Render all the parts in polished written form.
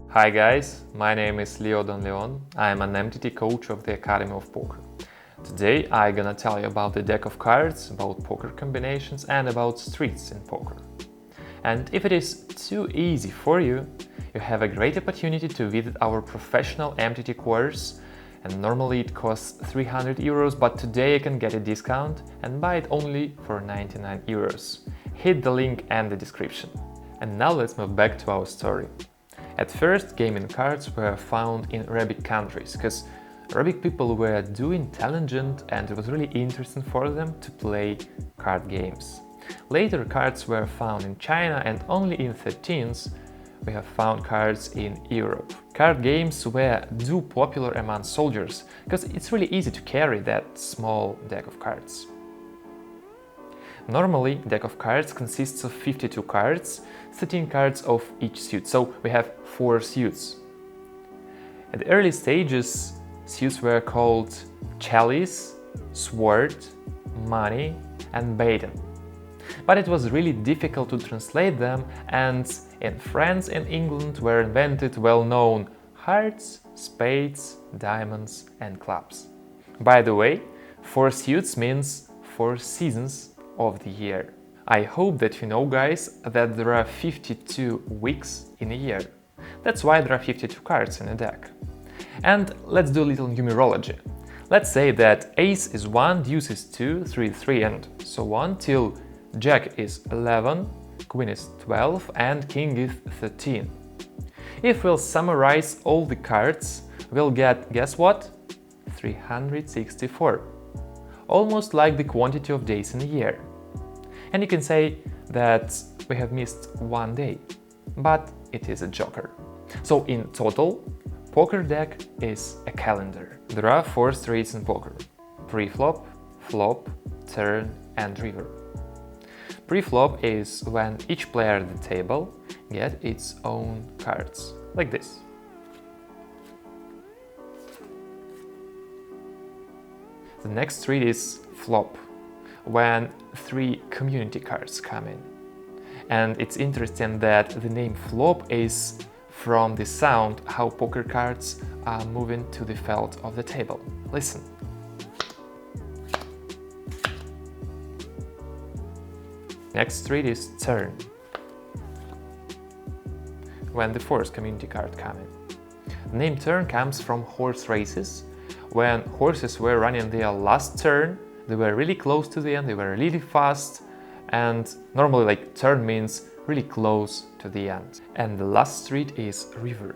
Hi guys, my name is Leo Donleon. I am an MTT coach of the Academy of Poker. Today I'm gonna tell you about the deck of cards, about poker combinations and about streets in poker. And if it is too easy for you, you have a great opportunity to visit our professional MTT course, and normally it costs 300 euros, but today you can get a discount and buy it only for 99 euros. Hit the link in the description. And now let's move back to our story. At first, gaming cards were found in Arabic countries, because Arabic people were too intelligent and it was really interesting for them to play card games. Later, cards were found in China, and only in 13th we have found cards in Europe. Card games were too popular among soldiers, because it's really easy to carry that small deck of cards. Normally, a deck of cards consists of 52 cards, 13 cards of each suit, so we have 4 suits. At the early stages, suits were called chalice, sword, money and baton. But it was really difficult to translate them, and in France and England were invented well-known hearts, spades, diamonds and clubs. By the way, 4 suits means 4 seasons of the year. I hope that you know, guys, that there are 52 weeks in a year. That's why there are 52 cards in a deck. And let's do a little numerology. Let's say that ace is 1, deuce is 2, 3 is 3 and so on till jack is 11, queen is 12 and king is 13. If we'll summarize all the cards, we'll get, guess what? 364. Almost like the quantity of days in a year. And you can say that we have missed one day, but it is a joker. So in total, poker deck is a calendar. There are 4 streets in poker: pre-flop, flop, turn and river. Pre-flop is when each player at the table gets its own cards, like this. The next street is flop, when 3 community cards come in. And it's interesting that the name flop is from the sound how poker cards are moving to the felt of the table. Listen. Next street is turn, when the 4th community card comes in. The name turn comes from horse races. When horses were running their last turn, they were really close to the end, they were really fast, and normally like turn means really close to the end. And the last street is river.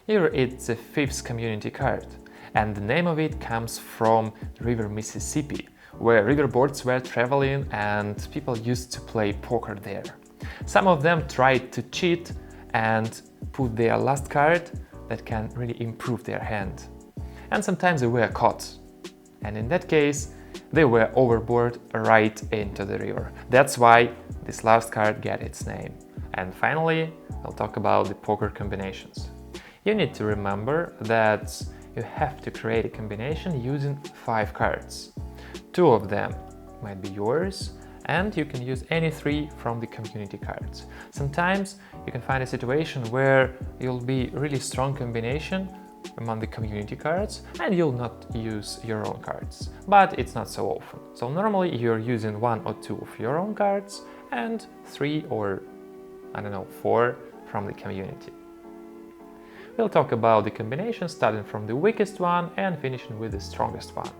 Here it's the 5th community card, and the name of it comes from the river Mississippi, where riverboats were traveling and people used to play poker there. Some of them tried to cheat and put their last card that can really improve their hand. And sometimes they were caught. And in that case, they were overboard right into the river. That's why this last card got its name. And finally, I'll talk about the poker combinations. You need to remember that you have to create a combination using 5 cards. 2 of them might be yours, and you can use any 3 from the community cards. Sometimes you can find a situation where you'll be really strong combination among the community cards and you'll not use your own cards, but it's not so often. So normally you're using 1 or 2 of your own cards and 3 or, I don't know, 4 from the community. We'll talk about the combinations starting from the weakest one and finishing with the strongest one.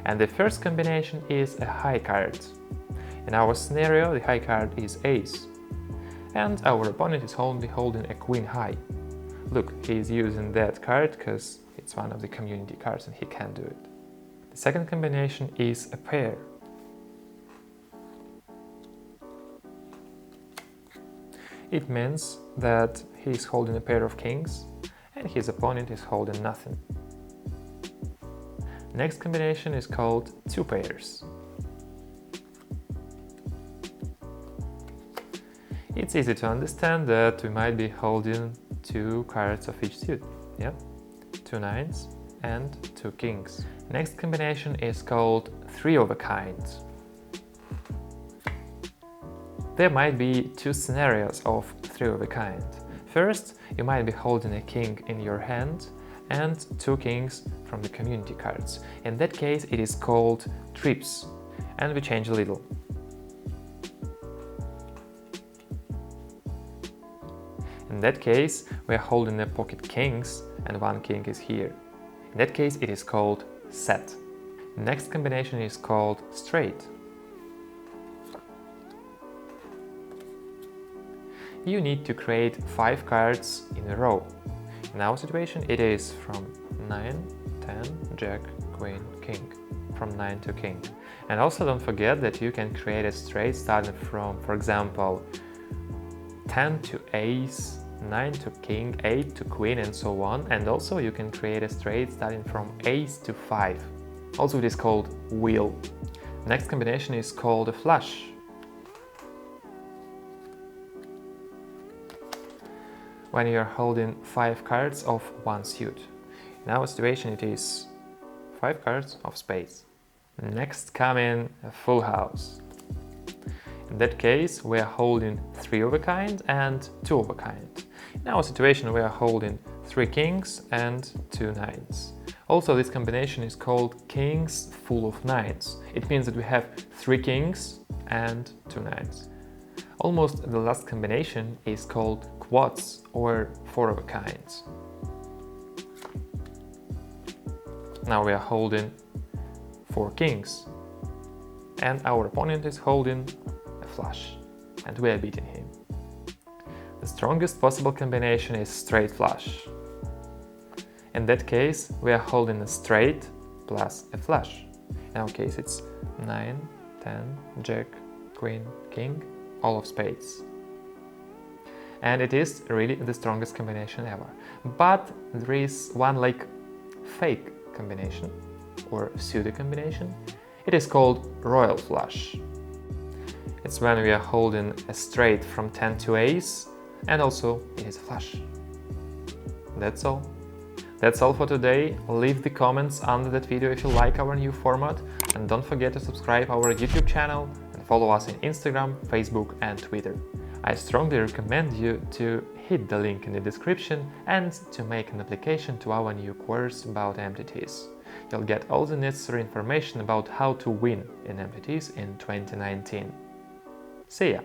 And the first combination is a high card. In our scenario, the high card is ace, and our opponent is only holding a queen high. Look, he's using that card because it's one of the community cards and he can do it. The second combination is a pair. It means that he is holding a pair of kings and his opponent is holding nothing. Next combination is called 2 pairs. It's easy to understand that we might be holding 2 cards of each suit, yeah? 2 nines and 2 kings. Next combination is called 3 of a kind. There might be two scenarios of three of a kind. First, you might be holding a king in your hand and two kings from the community cards. In that case, it is called trips, and we change a little. In that case, we are holding the pocket kings and one king is here. In that case, it is called set. The next combination is called straight. You need to create 5 cards in a row. In our situation, it is from 9, 10, Jack, Queen, King. From 9 to King. And also don't forget that you can create a straight starting from, for example, 10 to Ace, 9 to King, 8 to Queen, and so on. And also you can create a straight starting from Ace to 5. Also it is called wheel. Next combination is called a flush. When you are holding 5 cards of one suit. In our situation it is 5 cards of spades. Next come in a full house. In that case we are holding 3 of a kind and 2 of a kind. In our situation we are holding 3 kings and 2 nines. Also this combination is called kings full of nines. It means that we have 3 kings and 2 nines. Almost the last combination is called quads or 4 of a kind. Now we are holding 4 kings and our opponent is holding a flush and we are beating him. The strongest possible combination is straight flush. In that case we are holding a straight plus a flush. In our case it's 9, 10, Jack, Queen, King, all of spades. And it is really the strongest combination ever. But there is one like fake combination or pseudo combination. It is called royal flush. It's when we are holding a straight from 10 to Ace and also it is a flush. That's all. That's all for today. Leave the comments under that video if you like our new format and don't forget to subscribe our YouTube channel and follow us on Instagram, Facebook and Twitter. I strongly recommend you to hit the link in the description and to make an application to our new course about MTTs. You'll get all the necessary information about how to win in MTTs in 2019. See ya!